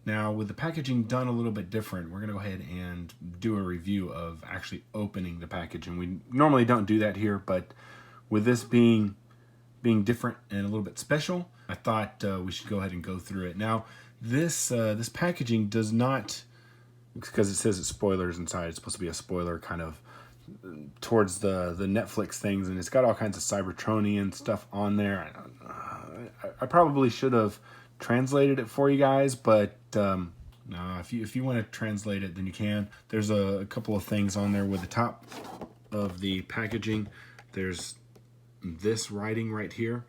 Now, with the packaging done a little bit different, we're going to go ahead and do a review of actually opening the package. And we normally don't do that here, but with this being different and a little bit special, I thought we should go ahead and go through it. Now, this packaging does not, because it says it's spoilers inside, it's supposed to be a spoiler kind of towards the Netflix things, and it's got all kinds of Cybertronian stuff on there. I probably should have translated it for you guys, but if you want to translate it, then you can. There's a couple of things on there with the top of the packaging. There's this writing right here,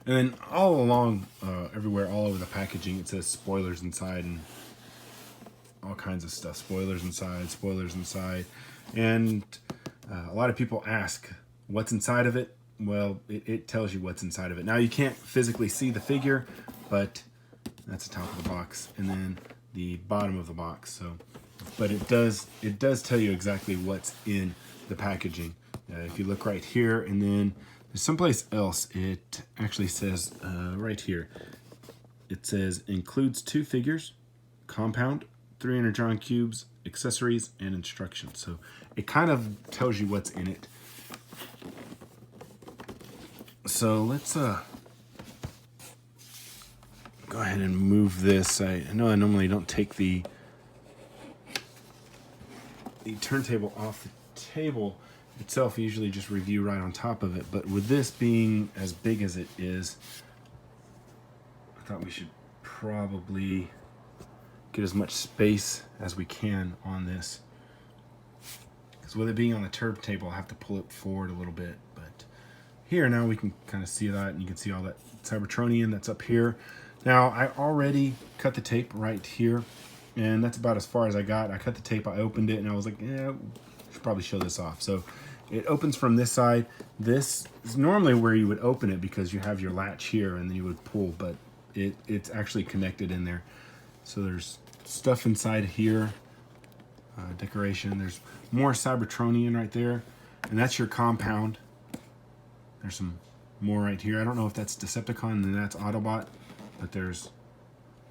and then all along, everywhere, all over the packaging, it says spoilers inside and all kinds of stuff. Spoilers inside, and a lot of people ask what's inside of it. Well, it tells you what's inside of it. Now, you can't physically see the figure, but that's the top of the box, and then the bottom of the box. So, but it does tell you exactly what's in the packaging. If you look right here, and then there's someplace else, it actually says right here. It says includes 2 figures, compound, 3 Energon cubes, accessories, and instructions. So it kind of tells you what's in it. So let's go ahead and move this. I know I normally don't take the turntable off the table itself. I usually just review right on top of it. But with this being as big as it is, I thought we should probably get as much space as we can on this. Because with it being on the turntable, I have to pull it forward a little bit. But here now we can kind of see that, and you can see all that Cybertronian that's up here. Now, I already cut the tape right here, and that's about as far as I got. I cut the tape, I opened it, and I was like, yeah, I should probably show this off. So it opens from this side. This is normally where you would open it because you have your latch here, and then you would pull, but it's actually connected in there. So there's stuff inside here, decoration. There's more Cybertronian right there, and that's your compound. There's some more right here. I don't know if that's Decepticon and that's Autobot, but there's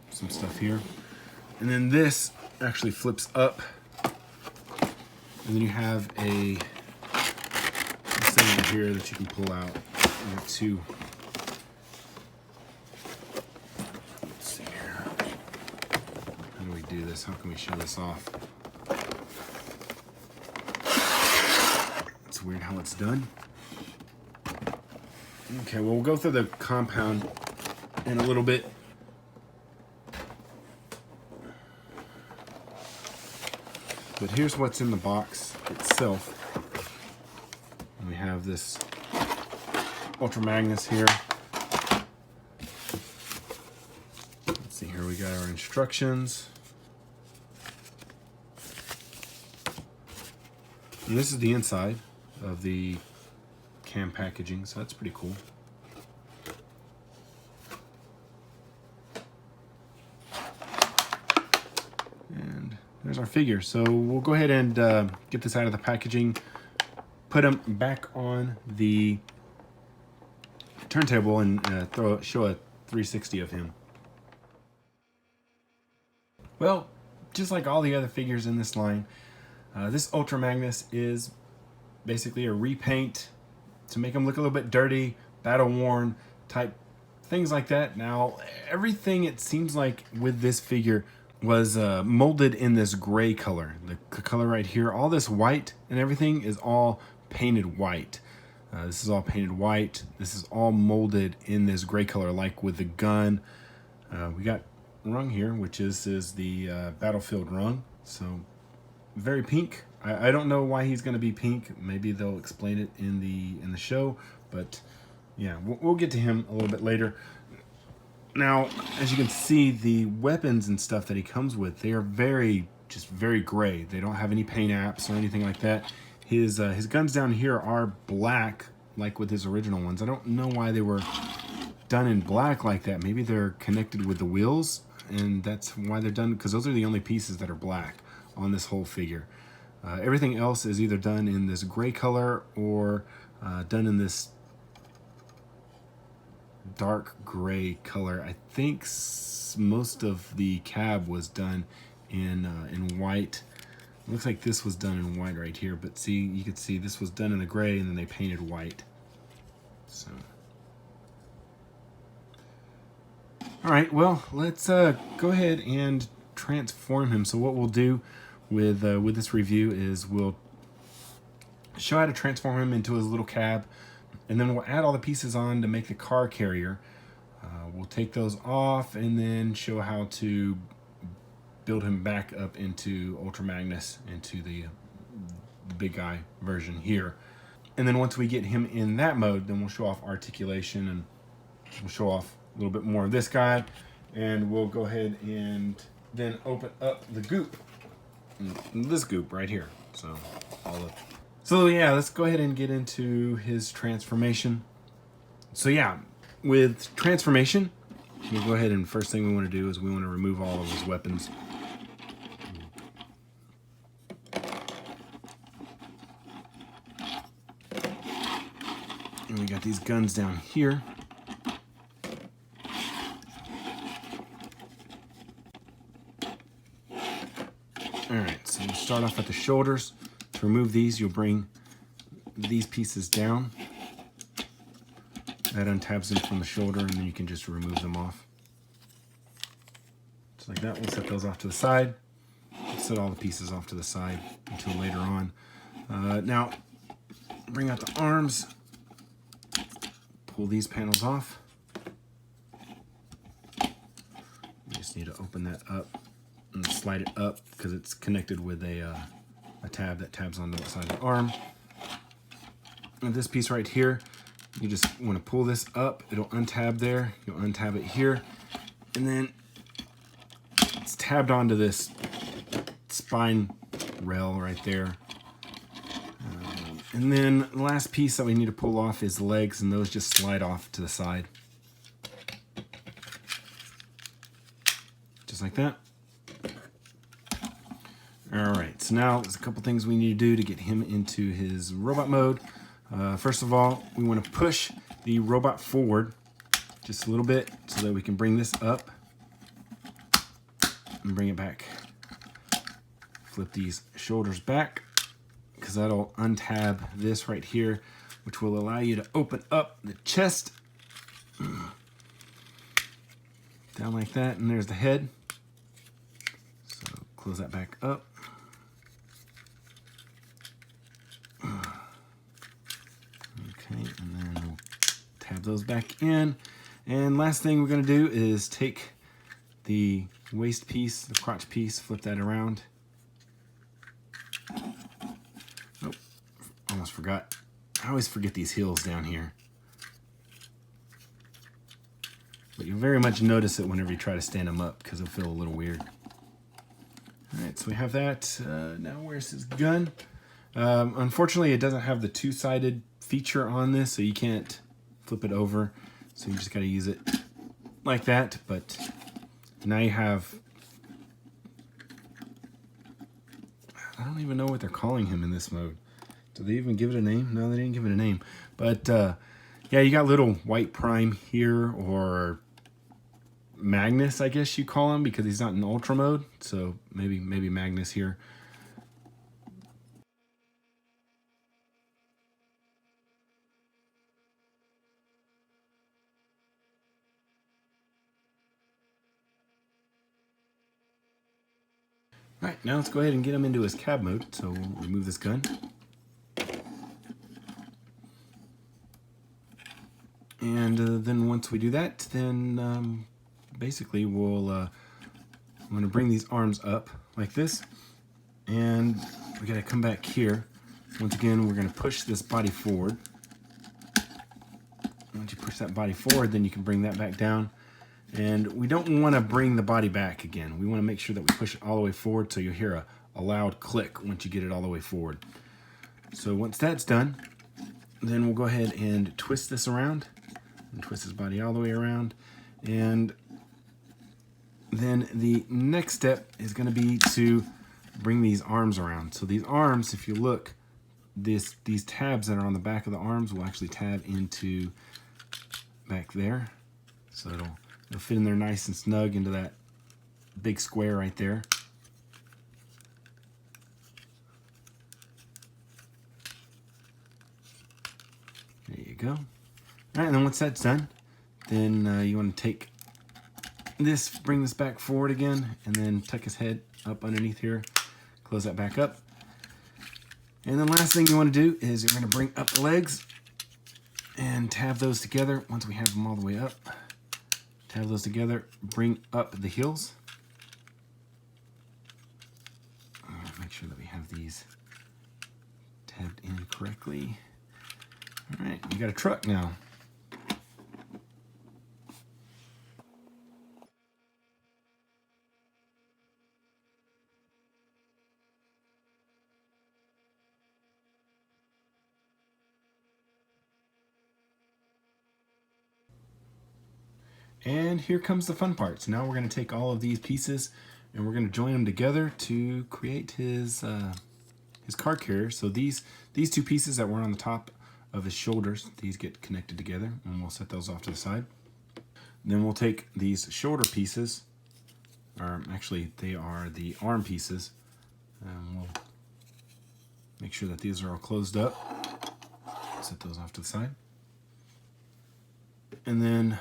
some stuff here. And then this actually flips up, and then you have a thing right here that you can pull out. You have 2. Let's see here. How do we do this? How can we show this off? It's weird how it's done. Okay, well, we'll go through the compound in a little bit. But here's what's in the box itself. And we have this Ultra Magnus here. Let's see here, we got our instructions. And this is the inside of the cam packaging, so that's pretty cool. And there's our figure. So we'll go ahead and get this out of the packaging, put him back on the turntable, and show a 360 of him. Well, just like all the other figures in this line, this Ultra Magnus is basically a repaint to make him look a little bit dirty, battle-worn type things like that. Now, everything, it seems like, with this figure was molded in this gray color. The color right here, all this white and everything is all painted white. This is all painted white. This is all molded in this gray color, like with the gun. We got rung here, which is the battlefield rung. So very pink. I don't know why he's going to be pink. Maybe they'll explain it in the show, but yeah, we'll get to him a little bit later. Now, as you can see, the weapons and stuff that he comes with, they are very gray. They don't have any paint apps or anything like that. His guns down here are black, like with his original ones. I don't know why they were done in black like that. Maybe they're connected with the wheels, and that's why they're done, because those are the only pieces that are black on this whole figure. Everything else is either done in this gray color or done in this dark gray color. I think most of the cab was done in white. It looks like this was done in white right here, but see, you can see this was done in the gray and then they painted white. So, all right, well, let's go ahead and transform him. So what we'll do with this review is we'll show how to transform him into his little cab, and then we'll add all the pieces on to make the car carrier. We'll take those off and then show how to build him back up into Ultra Magnus, into the big guy version here. And then once we get him in that mode, then we'll show off articulation, and we'll show off a little bit more of this guy, and we'll go ahead and then open up the goop. This goop right here. So yeah, let's go ahead and get into his transformation. So yeah, with transformation, we'll go ahead and first thing we want to do is we want to remove all of his weapons. And we got these guns down here. Alright, so we'll start off at the shoulders. To remove these, you'll bring these pieces down. That untabs them from the shoulder, and then you can just remove them off. Just like that. We'll set those off to the side. We'll set all the pieces off to the side until later on. Now, bring out the arms. Pull these panels off. You just need to open that up and slide it up because it's connected with a tab that tabs onto the side of the arm. And this piece right here, you just want to pull this up. It'll untab there. You'll untab it here. And then it's tabbed onto this spine rail right there. And then the last piece that we need to pull off is the legs, and those just slide off to the side. Just like that. Alright, so now there's a couple things we need to do to get him into his robot mode. First of all, we want to push the robot forward just a little bit so that we can bring this up and bring it back. Flip these shoulders back, because that'll untab this right here, which will allow you to open up the chest. Down like that, and there's the head. So close that back up. Okay, and then we'll tab those back in. And last thing we're going to do is take the waist piece, the crotch piece, flip that around. Oh, almost forgot. I always forget these heels down here. But you'll very much notice it whenever you try to stand them up, because it'll feel a little weird. Alright, so we have that. Now where's his gun? Unfortunately, it doesn't have the two-sided feature on this, so you can't flip it over. So you just got to use it like that. But now you have... I don't even know what they're calling him in this mode. Did they even give it a name? No, they didn't give it a name. But yeah, you got little white prime here, or Magnus, I guess you call him, because he's not in ultra mode. So maybe Magnus here. All right, now let's go ahead and get him into his cab mode. So we'll remove this gun. And then once we do that, then basically I'm going to bring these arms up like this. And we got to come back here. Once again, we're going to push this body forward. Once you push that body forward, then you can bring that back down. And we don't want to bring the body back again. We want to make sure that we push it all the way forward, so you'll hear a loud click once you get it all the way forward. So once that's done, then we'll go ahead and twist this around. And twist his body all the way around. And then the next step is going to be to bring these arms around. So these arms, if you look, these tabs that are on the back of the arms will actually tab into back there. So it'll It'll fit in there nice and snug into that big square right there. There you go. All right, and then once that's done, then you want to take this, bring this back forward again, and then tuck his head up underneath here, close that back up. And then last thing you want to do is you're going to bring up the legs and tab those together. Once we have them all the way up, tab those together, bring up the heels. Make sure that we have these tabbed in correctly. All right, you got a truck now. And here comes the fun parts. Now we're going to take all of these pieces and we're going to join them together to create his car carrier. So these two pieces that were on the top of his shoulders, these get connected together, and we'll set those off to the side. Then we'll take these shoulder pieces, or actually they are the arm pieces, and we'll make sure that these are all closed up. Set those off to the side. And then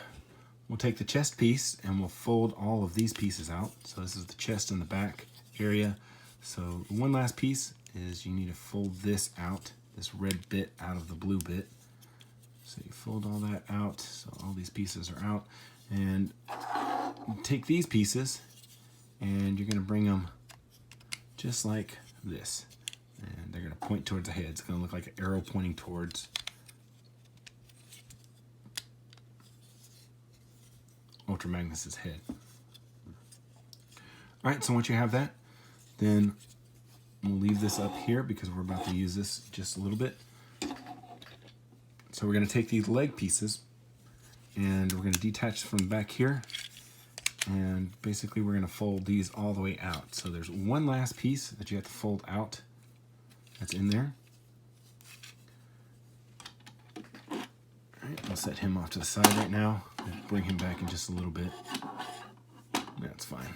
we'll take the chest piece and we'll fold all of these pieces out. So this is the chest and the back area. So one last piece is you need to fold this out, this red bit out of the blue bit. So you fold all that out, so all these pieces are out. And you take these pieces and you're gonna bring them just like this. And they're gonna point towards the head. It's gonna look like an arrow pointing towards Ultra Magnus's head. All right, so once you have that, then we'll leave this up here because we're about to use this just a little bit. So we're going to take these leg pieces and we're going to detach from the back here, and basically we're going to fold these all the way out. So there's one last piece that you have to fold out that's in there. All right, I'll set him off to the side right now. Bring him back in just a little bit. That's fine.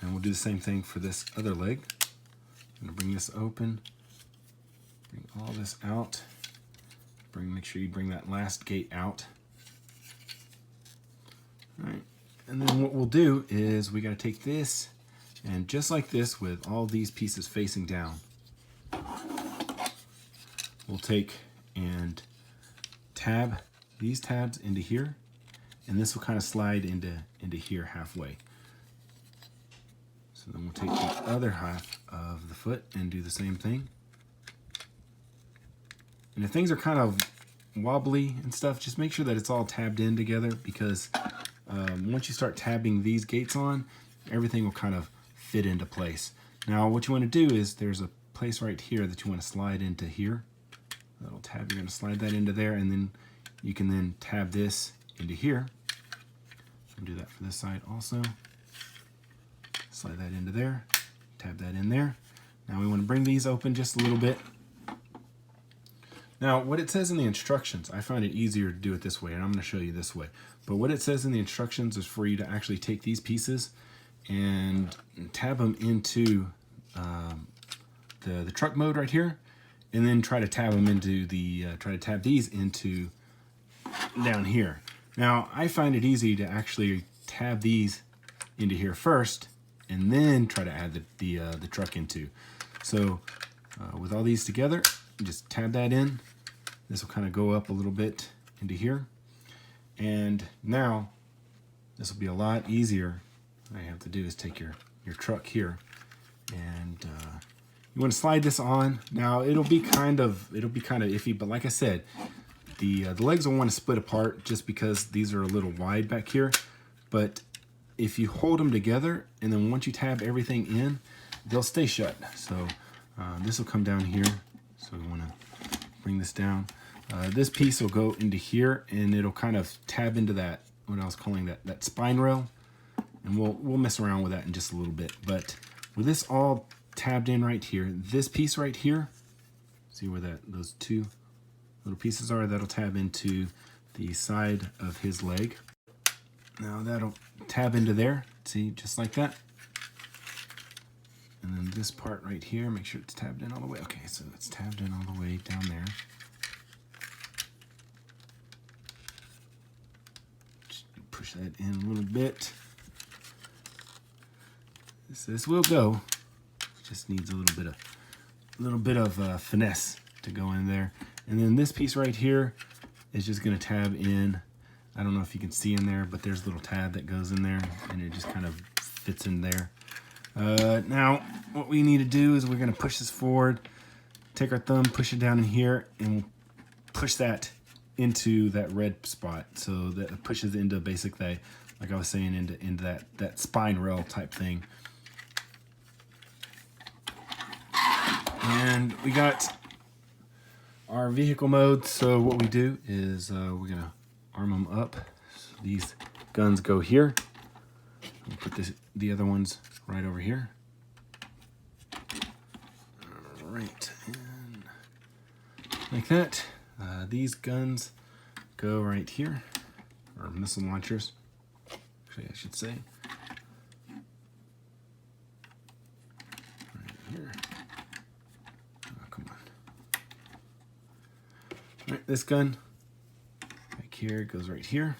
And we'll do the same thing for this other leg. I'm gonna bring this open, bring all this out, make sure you bring that last gate out. All right, and then what we'll do is we gotta take this, and just like this with all these pieces facing down, we'll take and tab these tabs into here, and this will kind of slide into here halfway. So then we'll take the other half of the foot and do the same thing. And if things are kind of wobbly and stuff, just make sure that it's all tabbed in together, because once you start tabbing these gates on, everything will kind of fit into place. Now what you want to do is there's a place right here that you want to slide into here. That'll tab, you're going to slide that into there, and then you can then tab this into here. I'll do that for this side also. Slide that into there, tab that in there. Now we want to bring these open just a little bit. Now what it says in the instructions, I find it easier to do it this way, and I'm going to show you this way. But what it says in the instructions is for you to actually take these pieces and tab them into the truck mode right here, and then try to tab them into tab these into down here. Now I find it easy to actually tab these into here first, and then try to add the truck into. So with all these together, just tab that in. This will kind of go up a little bit into here. And now this will be a lot easier. All you have to do is take your truck here, and you want to slide this on. Now it'll be kind of iffy, but like I said, the legs will want to split apart just because these are a little wide back here. But if you hold them together, and then once you tab everything in, they'll stay shut. So this will come down here. So we want to bring this down. This piece will go into here, and it'll kind of tab into that, what I was calling that spine rail. And we'll mess around with that in just a little bit. But with this all tabbed in right here, this piece right here, see where those two little pieces are, that'll tab into the side of his leg. Now that'll tab into there, see, just like that. And then this part right here, make sure it's tabbed in all the way. Okay, so it's tabbed in all the way down there. Just push that in a little bit. This will go. Just needs a little bit of finesse to go in there. And then this piece right here is just going to tab in. I don't know if you can see in there, but there's a little tab that goes in there, and it just kind of fits in there. Now, what we need to do is we're going to push this forward, take our thumb, push it down in here, and we'll push that into that red spot. So that it pushes into basically, like I was saying, into that spine rail type thing. And we got our vehicle mode. So what we do is we're going to arm them up. So these guns go here. We'll put the other ones right over here. All right, and like that. These guns go right here, or missile launchers, actually I should say. Right here. Oh, come on. All right, this gun back here goes right here.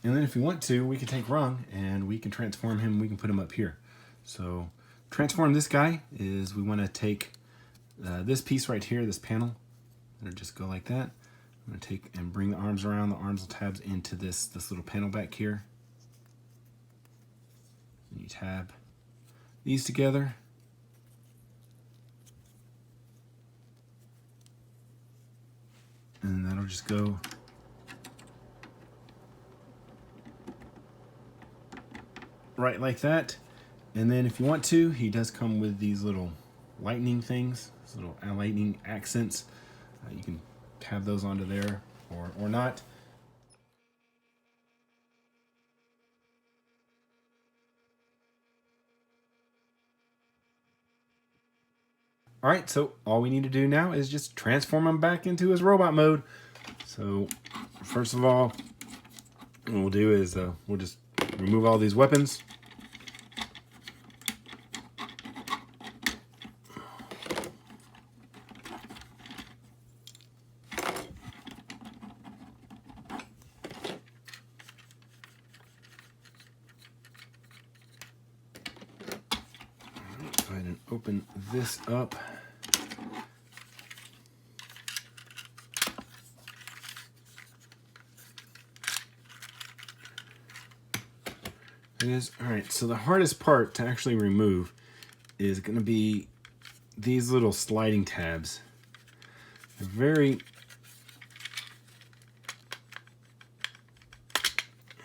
And then if we want to, we can take Rung and we can transform him. We can put him up here. So transform this guy is we want to take this piece right here, this panel. It'll just go like that. I'm going to take and bring the arms around. The arms will tab into this little panel back here. And you tab these together. And that'll just go right like that. And then if you want to, he does come with these little lightning things, these little lightning accents. You can tab those onto there or not. All right, so all we need to do now is just transform him back into his robot mode. So first of all, what we'll do is we'll just remove all these weapons. Go ahead and open this up. It is, all right, so the hardest part to actually remove is going to be these little sliding tabs. They're very,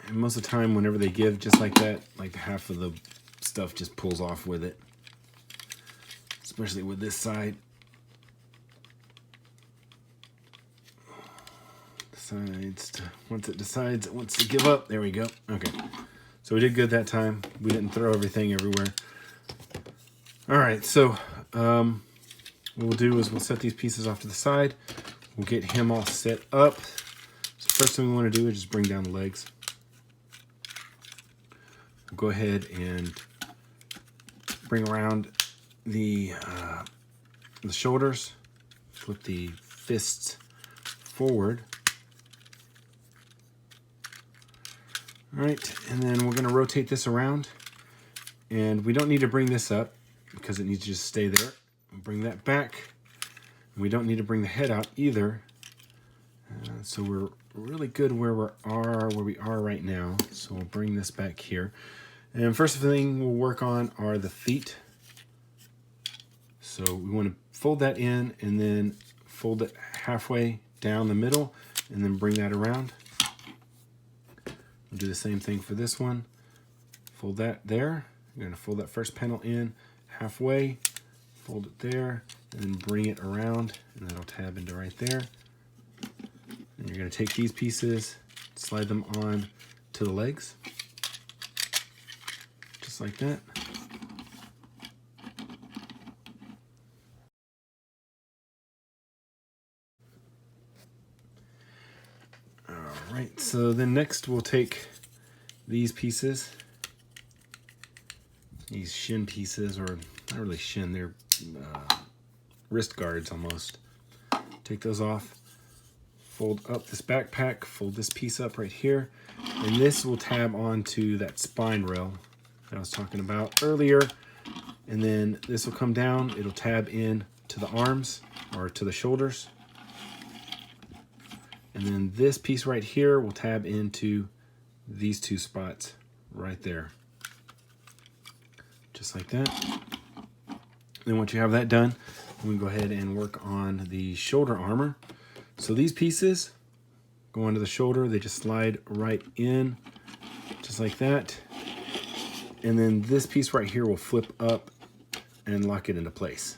and most of the time whenever they give just like that, like half of the stuff just pulls off with it. Especially with this side. Once it decides it wants to give up, there we go. Okay. So we did good that time. We didn't throw everything everywhere. All right, so what we'll do is we'll set these pieces off to the side. We'll get him all set up. So first thing we want to do is just bring down the legs. We'll go ahead and bring around the shoulders. Flip the fists forward. All right, and then we're going to rotate this around, and we don't need to bring this up because it needs to just stay there. We'll bring that back. We don't need to bring the head out either. So we're really good where we are right now. So we'll bring this back here. And first thing we'll work on are the feet. So we want to fold that in and then fold it halfway down the middle and then bring that around. We'll do the same thing for this one. Fold that there. You're going to fold that first panel in halfway, fold it there, and then bring it around, and that'll tab into right there. And you're going to take these pieces, slide them on to the legs, just like that. Right, so then next we'll take these pieces, these shin pieces, or not really shin, they're wrist guards almost. Take those off, fold up this backpack, fold this piece up right here, and this will tab onto that spine rail that I was talking about earlier. And then this will come down, it'll tab in to the arms or to the shoulders. And then this piece right here will tab into these two spots right there. Just like that. Then once you have that done, we can go ahead and work on the shoulder armor. So these pieces go onto the shoulder, they just slide right in, just like that. And then this piece right here will flip up and lock it into place.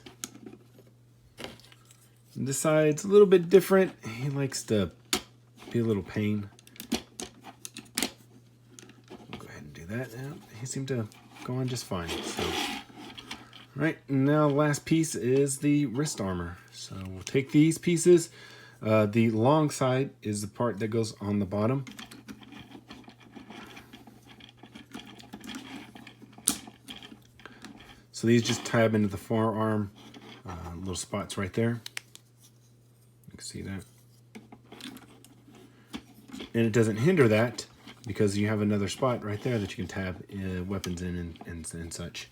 And this side's a little bit different. He likes to be a little pain. We'll go ahead and do that. Yeah, he seemed to go on just fine. So, right, now last piece is the wrist armor. So we'll take these pieces. The long side is the part that goes on the bottom. So these just tab into the forearm, little spots right there. You can see that. And it doesn't hinder that because you have another spot right there that you can tab weapons in and such.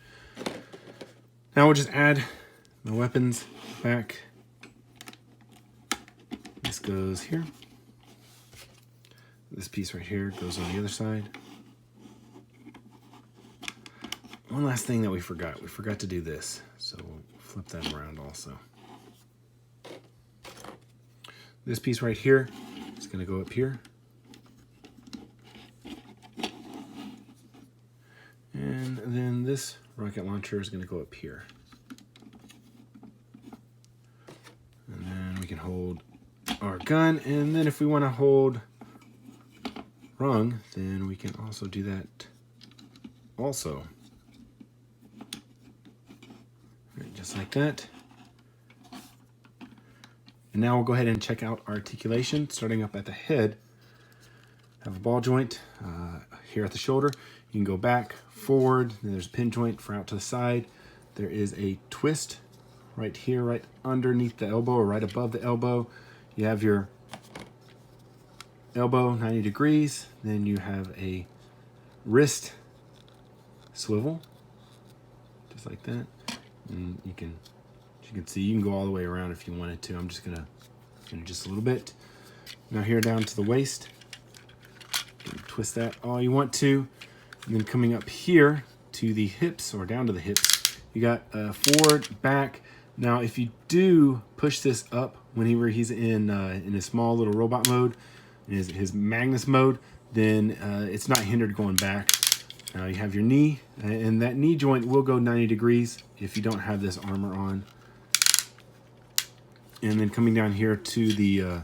Now we'll just add the weapons back. This goes here. This piece right here goes on the other side. One last thing that we forgot. We forgot to do this. So we'll flip that around also. This piece right here is going to go up here. And then this rocket launcher is going to go up here. And then we can hold our gun. And then if we want to hold rung, then we can also do that also. Right, just like that. And now we'll go ahead and check out articulation, starting up at the head. Have a ball joint here at the shoulder. You can go back, forward, then there's a pin joint for out to the side. There is a twist right here, right underneath the elbow or right above the elbow. You have your elbow 90 degrees. Then you have a wrist swivel, just like that. And you can, as you can see, you can go all the way around if you wanted to. I'm just gonna just a little bit. Now here down to the waist. You can twist that all you want to. And then coming up here to the hips or down to the hips, you got forward, back. Now, if you do push this up whenever he's in his small little robot mode, in his Magnus mode, then it's not hindered going back. Now you have your knee, and that knee joint will go 90 degrees if you don't have this armor on. And then coming down here to the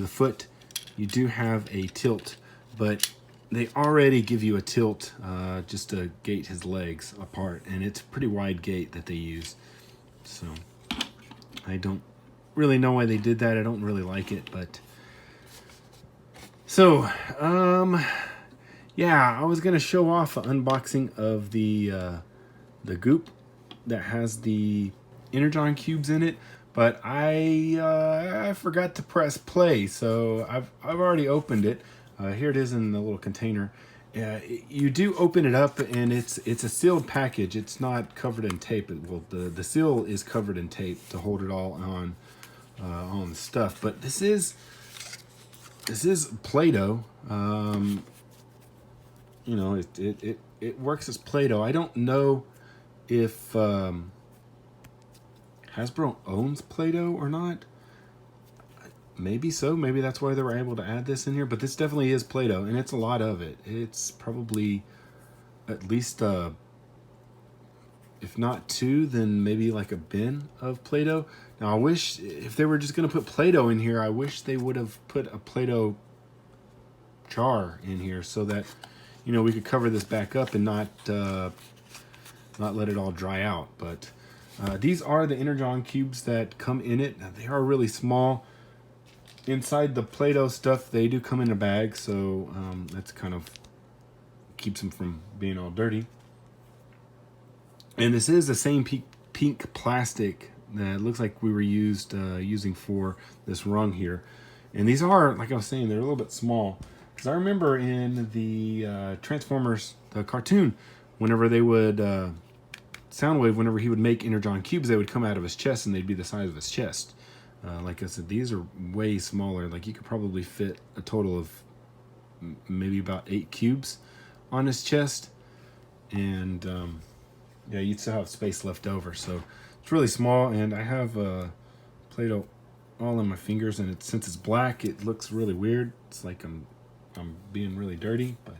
foot, you do have a tilt, but they already give you a tilt just to gate his legs apart, and it's a pretty wide gate that they use. So I don't really know why they did that. I don't really like it, but so yeah, I was gonna show off an unboxing of the goop that has the Energon cubes in it, but I forgot to press play, so I've already opened it. Here it is in the little container. You do open it up, and it's a sealed package. It's not covered in tape. Well, the seal is covered in tape to hold it all on the stuff. But this is Play-Doh. You know, it works as Play-Doh. I don't know if Hasbro owns Play-Doh or not. Maybe so. Maybe that's why they were able to add this in here. But this definitely is Play-Doh, and it's a lot of it. It's probably at least, if not two, then maybe like a bin of Play-Doh. Now, I wish, if they were just going to put Play-Doh in here, I wish they would have put a Play-Doh jar in here so that, you know, we could cover this back up and not let it all dry out. But these are the Energon cubes that come in it. Now, they are really small. inside the Play-Doh stuff, they do come in a bag, so that's kind of keeps them from being all dirty. And this is the same pink plastic that looks like we were using for this rung here. And these are, like I was saying, they're a little bit small. Because I remember in the Transformers, the cartoon, whenever they would, Soundwave, whenever he would make Energon cubes, they would come out of his chest and they'd be the size of his chest. Like I said, these are way smaller. Like you could probably fit a total of maybe about 8 cubes on his chest. And yeah, you'd still have space left over. So it's really small, and I have Play-Doh all in my fingers, and since it's black, it looks really weird. It's like I'm being really dirty, but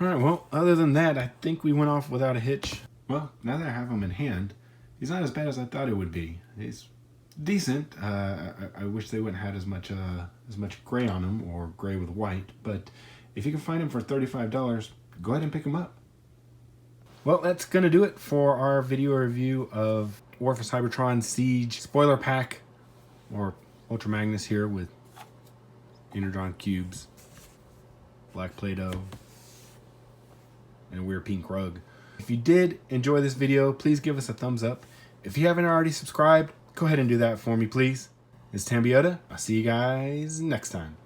all right. Well, other than that, I think we went off without a hitch. Well, now that I have him in hand, he's not as bad as I thought it would be. He's decent. I wish they wouldn't have had as much gray on him, or gray with white. But if you can find him for $35, go ahead and pick him up. Well, that's gonna do it for our video review of War for Cybertron Siege spoiler pack, or Ultra Magnus here with Energon cubes, black Play-Doh, and a weird pink rug. If you did enjoy this video, please give us a thumbs up. If you haven't already subscribed, go ahead and do that for me, please. It's Tambeyoda. I'll see you guys next time.